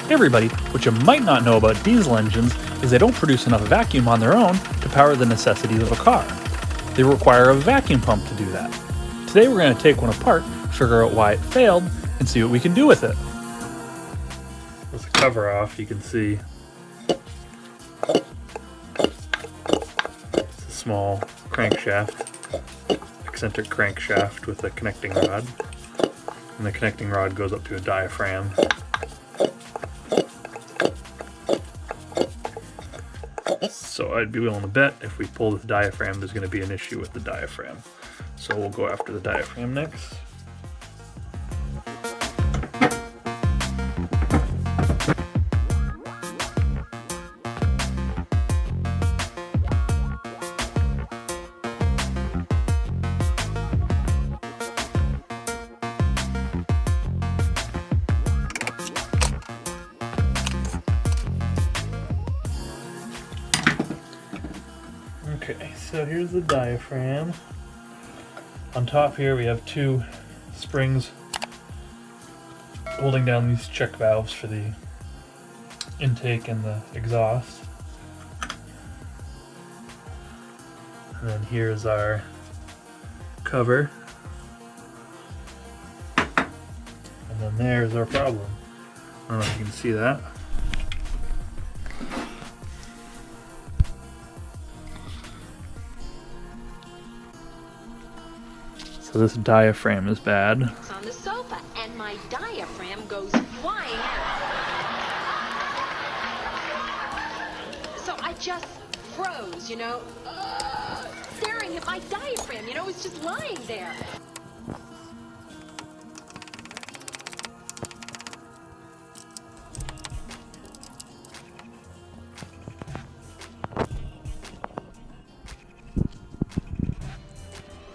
Hey everybody, what you might not know about diesel engines is they don't produce enough vacuum on their own to power the necessities of a car. They require a vacuum pump to do that. Today we're going to take one apart, figure out why it failed, and see what we can do with it. With the cover off, you can see it's a small crankshaft, eccentric crankshaft with a connecting rod. And the connecting rod goes up to a diaphragm. So I'd be willing to bet if we pull this diaphragm, there's going to be an issue with the diaphragm. So we'll go after the diaphragm next. Okay, so here's the diaphragm. On top here we have two springs holding down these check valves for the intake and the exhaust. And then here's our cover. And then there's our problem. I don't know if you can see that. So this diaphragm is bad. It's on the sofa, and my diaphragm goes flying out. So I just froze, staring at my diaphragm. It's just lying there.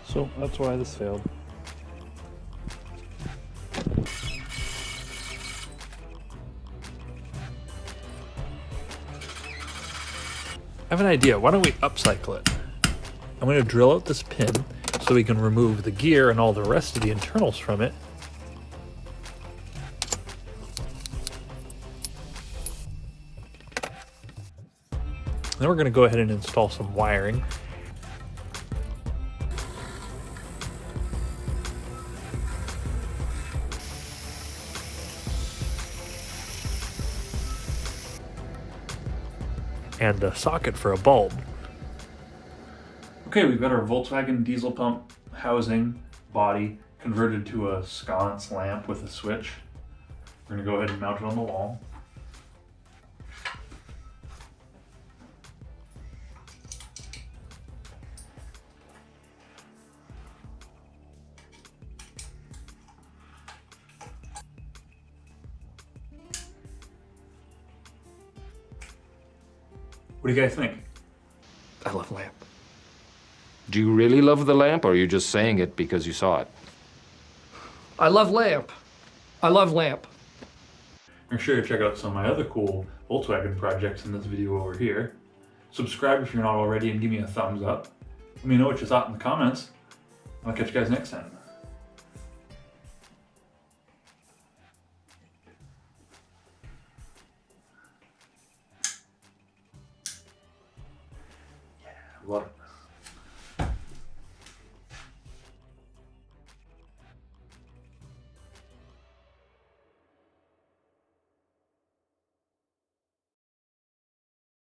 So that's why this failed. I have an idea. Why don't we upcycle it? I'm going to drill out this pin so we can remove the gear and all the rest of the internals from it. Then we're going to go ahead and install some wiring. And a socket for a bulb. Okay, we've got our Volkswagen diesel pump housing body converted to a sconce lamp with a switch. We're going to go ahead and mount it on the wall. What do you guys think? I love lamp. Do you really love the lamp, or are you just saying it because you saw it? I love lamp. I love lamp. Make sure to check out some of my other cool Volkswagen projects in this video over here. Subscribe if you're not already and give me a thumbs up. Let me know what you thought in the comments. I'll catch you guys next time. A lot of